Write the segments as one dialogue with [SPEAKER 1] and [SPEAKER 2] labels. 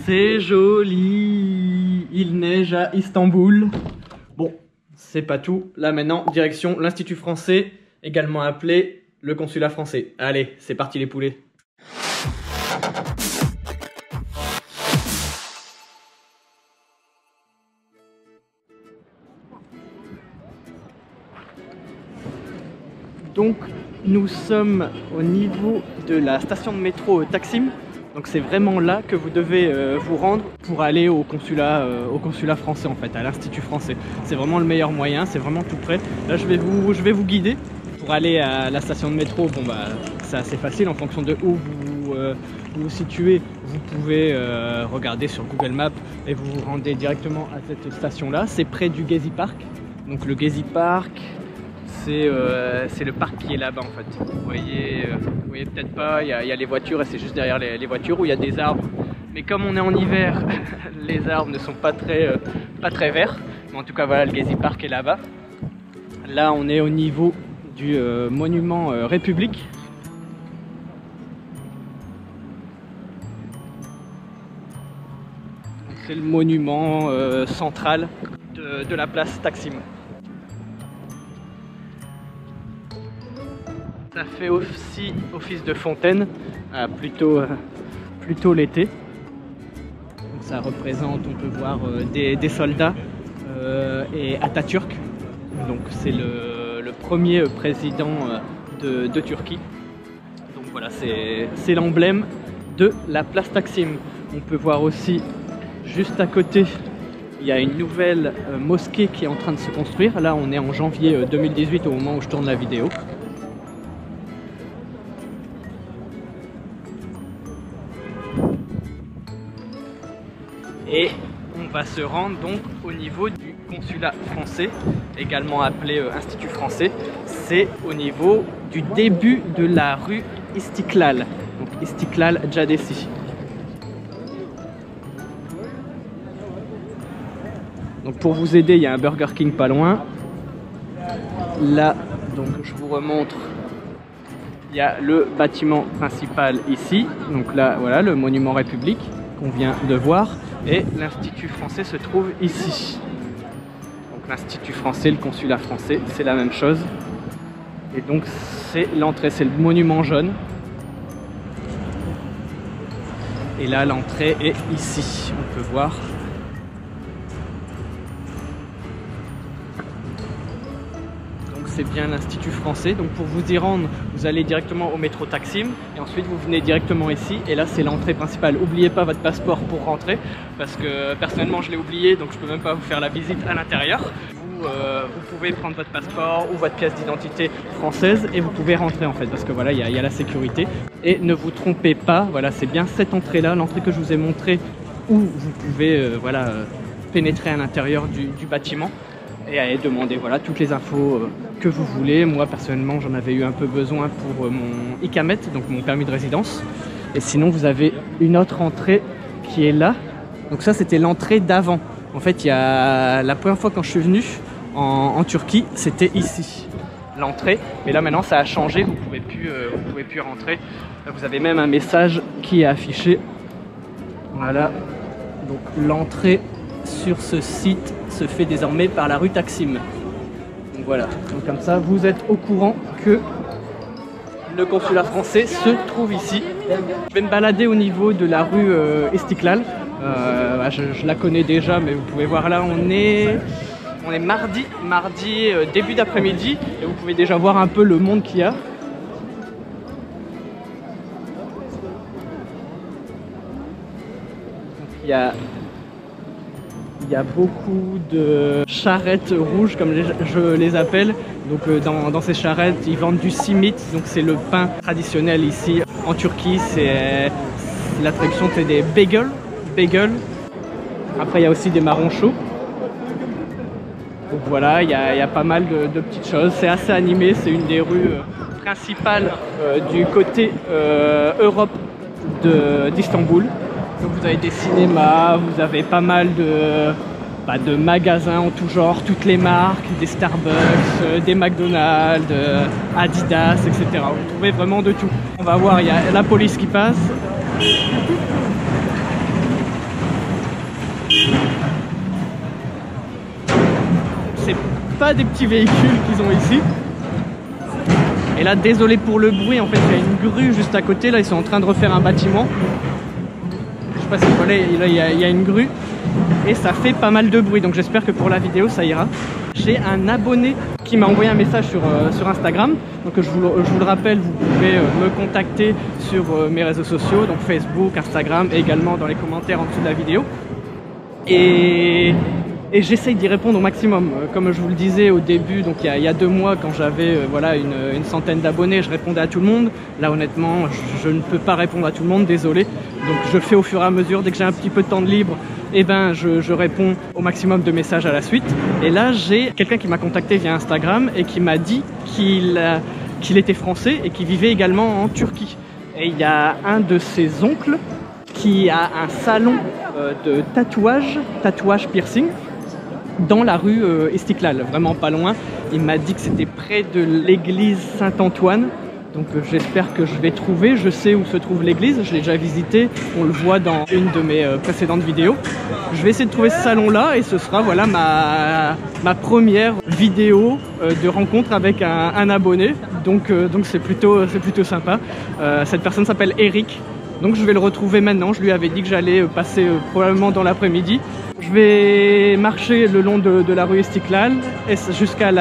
[SPEAKER 1] C'est joli. Il neige à Istanbul. Bon, c'est pas tout. Là maintenant, direction l'Institut français, également appelé le consulat français. Allez, c'est parti les poulets. Donc nous sommes au niveau de la station de métro Taksim. Donc c'est vraiment là que vous devez vous rendre pour aller au consulat français en fait, à l'Institut français. C'est vraiment le meilleur moyen, c'est vraiment tout près. Là je vais vous guider pour aller à la station de métro. Bon bah c'est assez facile en fonction de où vous vous situez. Vous pouvez regarder sur Google Maps et vous vous rendez directement à cette station là. C'est près du Gezi Park. Donc le Gezi Park, c'est le parc qui est là-bas en fait. Vous voyez peut-être pas, il y a les voitures et c'est juste derrière les voitures où il y a des arbres. Mais comme on est en hiver, les arbres ne sont pas très verts. Mais en tout cas voilà, le Gezi Park est là-bas. Là on est au niveau du monument République. C'est le monument central de la place Taksim. Ça fait aussi office de fontaine, plutôt l'été. Ça représente, on peut voir des soldats et Atatürk. Donc c'est le premier président de Turquie. Donc voilà, c'est l'emblème de la place Taksim. On peut voir aussi juste à côté, il y a une nouvelle mosquée qui est en train de se construire. Là on est en janvier 2018 au moment où je tourne la vidéo. Et on va se rendre donc au niveau du consulat français, également appelé Institut français. C'est au niveau du début de la rue Istiklal, donc Istiklal Caddesi. Donc pour vous aider, il y a un Burger King pas loin. Là, donc je vous remontre, il y a le bâtiment principal ici. Donc là, voilà, le monument République qu'on vient de voir. Et l'Institut français se trouve ici. Donc l'Institut français, le consulat français, c'est la même chose. Et donc c'est l'entrée, c'est le monument jaune. Et là l'entrée est ici, on peut voir. C'est bien l'Institut français. Donc pour vous y rendre, vous allez directement au métro Taksim et ensuite vous venez directement ici et là c'est l'entrée principale. N'oubliez pas votre passeport pour rentrer parce que personnellement je l'ai oublié, donc je peux même pas vous faire la visite à l'intérieur. Vous pouvez prendre votre passeport ou votre pièce d'identité française et vous pouvez rentrer en fait parce que voilà, il y a la sécurité. Et ne vous trompez pas, voilà, c'est bien cette entrée là, l'entrée que je vous ai montrée où vous pouvez pénétrer à l'intérieur du bâtiment et aller demander voilà, toutes les infos que vous voulez. Moi personnellement j'en avais eu un peu besoin pour mon Ikamet, donc mon permis de résidence. Et sinon vous avez une autre entrée qui est là. Donc ça c'était l'entrée d'avant. En fait la première fois quand je suis venu en Turquie, c'était ici l'entrée. Mais là maintenant ça a changé, vous pouvez plus rentrer. Là, vous avez même un message qui est affiché. Voilà, donc l'entrée sur ce site se fait désormais par la rue Taksim. Donc voilà, donc comme ça vous êtes au courant que le consulat français se trouve ici. Je vais me balader au niveau de la rue Istiklal. Je la connais déjà, mais vous pouvez voir là on est mardi début d'après-midi et vous pouvez déjà voir un peu le monde qu'il y a. Il y a beaucoup de charrettes rouges comme je les appelle. Donc dans ces charrettes ils vendent du simit, donc c'est le pain traditionnel ici en Turquie. C'est la traduction, c'est des bagels. Après il y a aussi des marrons chauds. Donc voilà, il y a pas mal de petites choses. C'est assez animé, c'est une des rues principales du côté Europe d'Istanbul. Donc vous avez des cinémas, vous avez pas mal de magasins en tout genre, toutes les marques, des Starbucks, des McDonald's, Adidas, etc. Vous trouvez vraiment de tout. On va voir, il y a la police qui passe. c'est pas des petits véhicules qu'ils ont ici. Et là, désolé pour le bruit, en fait il y a une grue juste à côté, là ils sont en train de refaire un bâtiment. Je sais pas si vous voyez, là il y a une grue et ça fait pas mal de bruit, donc j'espère que pour la vidéo ça ira. J'ai un abonné qui m'a envoyé un message sur Instagram, donc je vous le rappelle, vous pouvez me contacter sur mes réseaux sociaux, donc Facebook, Instagram, et également dans les commentaires en dessous de la vidéo. Et j'essaye d'y répondre au maximum. Comme je vous le disais au début, donc il y a 2 mois, quand j'avais voilà, une centaine d'abonnés, je répondais à tout le monde. Là honnêtement, je ne peux pas répondre à tout le monde, désolé. Donc je fais au fur et à mesure, dès que j'ai un petit peu de temps de libre, eh ben, je réponds au maximum de messages à la suite. Et là j'ai quelqu'un qui m'a contacté via Instagram et qui m'a dit qu'il était français et qu'il vivait également en Turquie. Et il y a un de ses oncles qui a un salon de tatouage piercing dans la rue Istiklal, vraiment pas loin. Il m'a dit que c'était près de l'église Saint-Antoine, donc j'espère que je vais trouver. Je sais où se trouve l'église, je l'ai déjà visité, on le voit dans une de mes précédentes vidéos. Je vais essayer de trouver ce salon là et ce sera voilà ma première vidéo de rencontre avec un abonné, donc c'est plutôt sympa. Cette personne s'appelle Eric. Donc je vais le retrouver maintenant, je lui avais dit que j'allais passer probablement dans l'après-midi. Je vais marcher le long de la rue Istiklal jusqu'à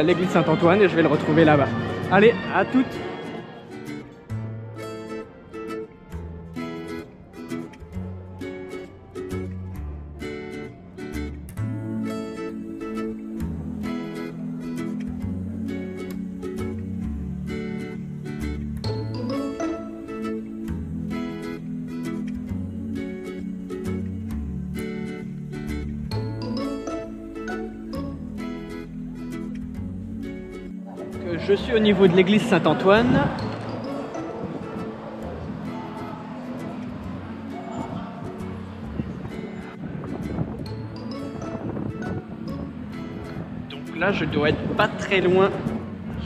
[SPEAKER 1] l'église Saint-Antoine et je vais le retrouver là-bas. Allez, à toutes! Je suis au niveau de l'église Saint-Antoine. Donc là, je dois être pas très loin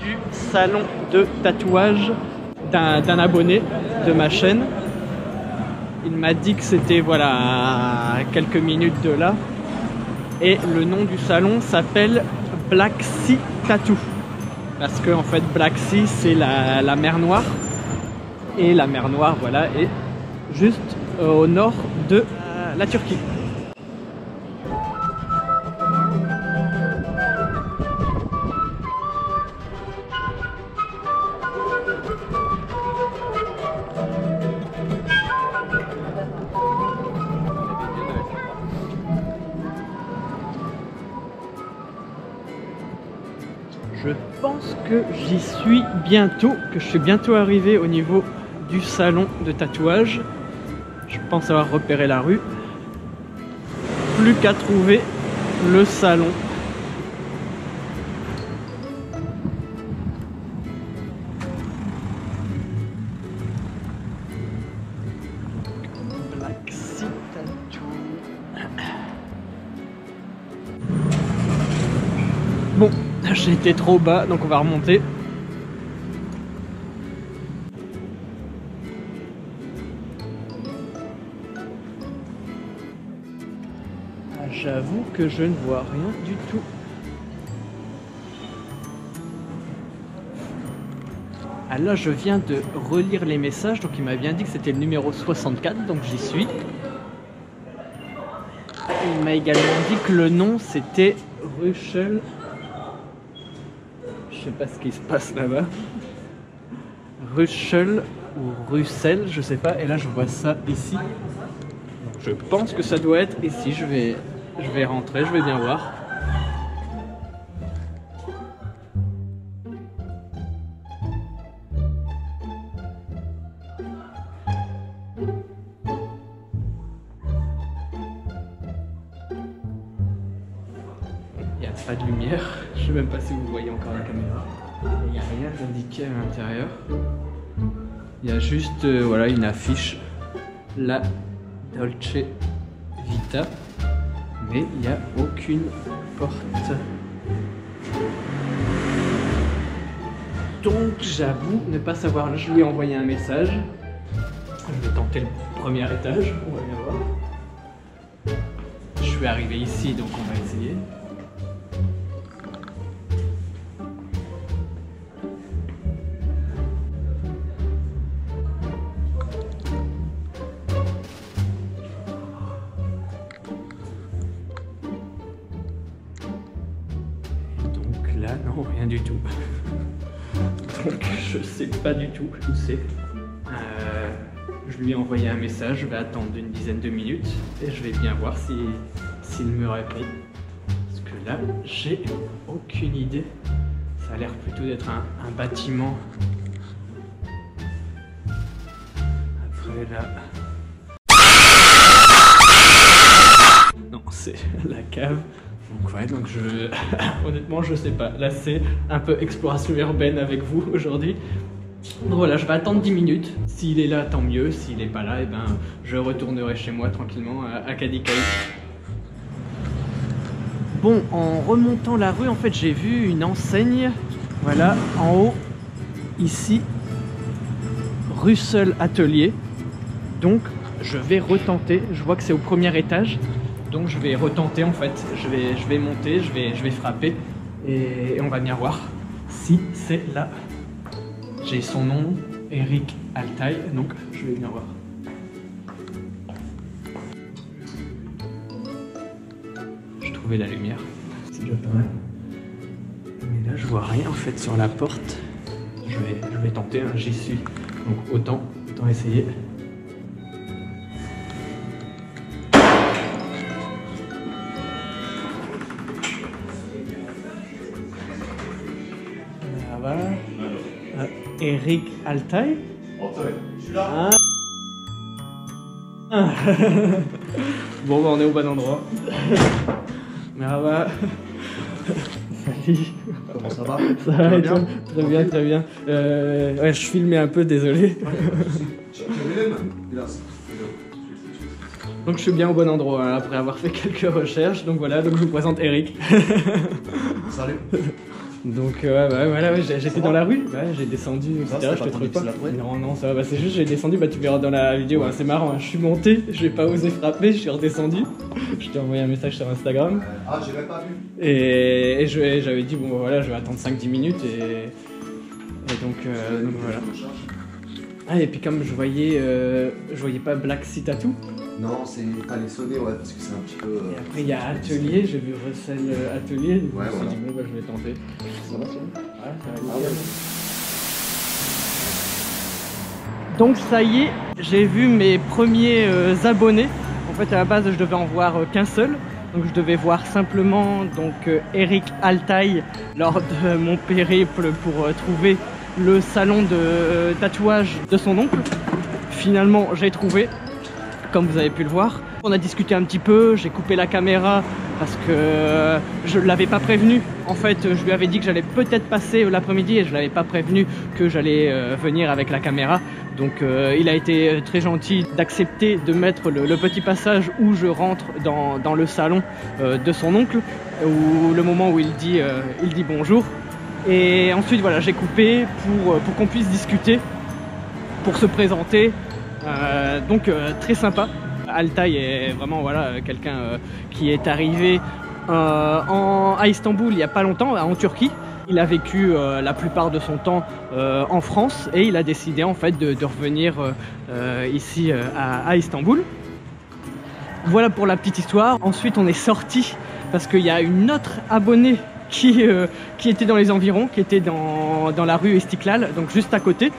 [SPEAKER 1] du salon de tatouage d'un abonné de ma chaîne. Il m'a dit que c'était voilà à quelques minutes de là. Et le nom du salon s'appelle Black Sea Tattoo. Parce que en fait Black Sea c'est la mer Noire et la mer Noire voilà est juste au nord de la Turquie. Je pense que j'y suis bientôt, que je suis bientôt arrivé au niveau du salon de tatouage. Je pense avoir repéré la rue. Plus qu'à trouver le salon. Black Sea Tattoo. Bon. J'ai été trop bas, donc on va remonter. J'avoue que je ne vois rien du tout. Ah là, je viens de relire les messages, donc il m'a bien dit que c'était le numéro 64, donc j'y suis. Il m'a également dit que le nom c'était Russell. Je sais pas ce qui se passe là-bas. Russell ou Russell, je sais pas. Et là, je vois ça ici. Donc, je pense que ça doit être ici. Je vais rentrer, je vais bien voir. Il n'y a pas de lumière. Je sais même pas si vous voyez encore la caméra. Il n'y a rien d'indiqué à l'intérieur. Il y a juste voilà, une affiche. La Dolce Vita. Mais il n'y a aucune porte. Donc j'avoue ne pas savoir. Là, je lui ai envoyé un message. Je vais tenter le premier étage. On va bien voir. Je suis arrivé ici, donc on va essayer. rien du tout. Donc je sais pas du tout où c'est. Je lui ai envoyé un message, je vais attendre une dizaine de minutes et je vais bien voir s'il me répond. Parce que là, j'ai aucune idée. Ça a l'air plutôt d'être un bâtiment. Après là... Non, c'est la cave. Donc ouais, donc honnêtement je sais pas. Là c'est un peu exploration urbaine avec vous aujourd'hui. Donc voilà, je vais attendre 10 minutes. S'il est là, tant mieux. S'il n'est pas là, eh ben, je retournerai chez moi tranquillement à Kadikoy. Bon, en remontant la rue, en fait, j'ai vu une enseigne. Voilà, en haut, ici, Russell Atelier. Donc, je vais retenter. Je vois que c'est au premier étage. Donc, je vais retenter, en fait. Je vais monter, je vais frapper. Et on va bien voir si c'est là. J'ai son nom, Eric Altaï, donc je vais bien voir. J'ai trouvé la lumière, c'est déjà pas mal. Mais là je vois rien en fait sur la porte. Je vais tenter, hein, j'y suis. Donc autant essayer. Voilà. Eric Altaï.
[SPEAKER 2] Je suis là.
[SPEAKER 1] Ah. Bon bah on est au bon endroit. Merhaba. Salut.
[SPEAKER 2] Comment ça va?
[SPEAKER 1] Ça va bien? Très bien, très bien. Ouais, je filmais un peu, désolé. Donc je suis bien au bon endroit hein, après avoir fait quelques recherches. Donc voilà, donc je vous présente Eric.
[SPEAKER 2] Salut.
[SPEAKER 1] Donc voilà, ouais, j'étais dans la rue, ouais, j'ai descendu, etc. Je te trouve pas. Non, ça va, bah, c'est juste j'ai descendu, bah tu verras dans la vidéo, ouais. Hein, c'est marrant, hein, je suis monté, j'ai pas osé frapper, je suis redescendu. Je t'ai envoyé un message sur Instagram.
[SPEAKER 2] Ah, j'ai même pas vu.
[SPEAKER 1] Et j'avais dit, bon voilà, je vais attendre 5-10 minutes et donc voilà. Ah, et puis comme je voyais pas Black Sea Tattoo.
[SPEAKER 2] Non, c'est pas les sonner, ouais, parce que c'est un petit peu.
[SPEAKER 1] Et après il y a Atelier, j'ai vu Russell Atelier, donc
[SPEAKER 2] ouais,
[SPEAKER 1] je me suis
[SPEAKER 2] voilà.
[SPEAKER 1] dit bon bah je vais tenter.
[SPEAKER 2] Ça va,
[SPEAKER 1] Ouais, ça va.
[SPEAKER 2] Ah, ouais.
[SPEAKER 1] Donc ça y est, j'ai vu mes premiers abonnés. En fait à la base je devais en voir qu'un seul. Donc je devais voir simplement donc Eric Altaï lors de mon périple pour trouver le salon de tatouage de son oncle. Finalement j'ai trouvé, comme vous avez pu le voir. On a discuté un petit peu, j'ai coupé la caméra parce que je ne l'avais pas prévenu. En fait, je lui avais dit que j'allais peut-être passer l'après-midi et je ne l'avais pas prévenu que j'allais venir avec la caméra. Donc il a été très gentil d'accepter de mettre le petit passage où je rentre dans le salon de son oncle, ou le moment où il dit bonjour. Et ensuite voilà, j'ai coupé pour qu'on puisse discuter, pour se présenter. Donc très sympa. Altaï est vraiment voilà, quelqu'un qui est arrivé à Istanbul il n'y a pas longtemps, en Turquie. Il a vécu la plupart de son temps en France et il a décidé en fait de revenir ici à Istanbul. Voilà pour la petite histoire. Ensuite on est sorti parce qu'il y a une autre abonnée qui était dans les environs, qui était dans la rue Istiklal, donc juste à côté.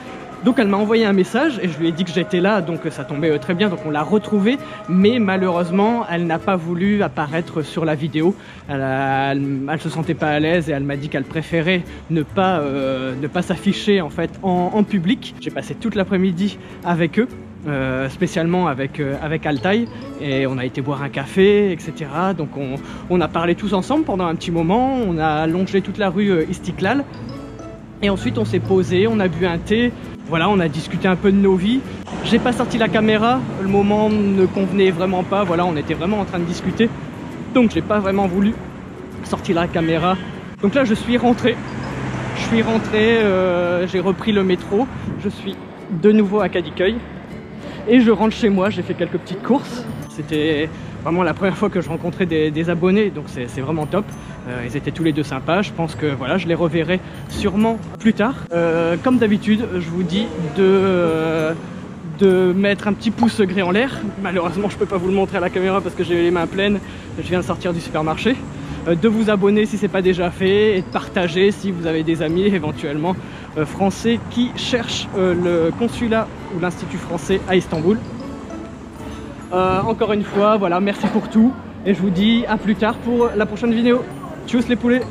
[SPEAKER 1] Donc elle m'a envoyé un message et je lui ai dit que j'étais là, donc ça tombait très bien, donc on l'a retrouvée, mais malheureusement elle n'a pas voulu apparaître sur la vidéo. Elle se sentait pas à l'aise et elle m'a dit qu'elle préférait ne pas s'afficher en fait en public. J'ai passé toute l'après-midi avec eux, spécialement avec Altaï, et on a été boire un café, etc. Donc on a parlé tous ensemble pendant un petit moment, on a longé toute la rue Istiklal et ensuite on s'est posé, on a bu un thé. Voilà, on a discuté un peu de nos vies. J'ai pas sorti la caméra, le moment ne convenait vraiment pas. Voilà, on était vraiment en train de discuter. Donc j'ai pas vraiment voulu sortir la caméra. Donc là je suis rentré. J'ai repris le métro. Je suis de nouveau à Kadikoy. Et je rentre chez moi, j'ai fait quelques petites courses. C'était vraiment la première fois que je rencontrais des abonnés, donc c'est vraiment top. Ils étaient tous les deux sympas, je pense que voilà, je les reverrai sûrement plus tard. Comme d'habitude, je vous dis de mettre un petit pouce gris en l'air. Malheureusement, je peux pas vous le montrer à la caméra parce que j'ai les mains pleines. Je viens de sortir du supermarché. de vous abonner si ce n'est pas déjà fait et de partager si vous avez des amis éventuellement français qui cherchent le consulat ou l'institut français à Istanbul. Encore une fois, voilà, merci pour tout et je vous dis à plus tard pour la prochaine vidéo. Tchuss les poulets!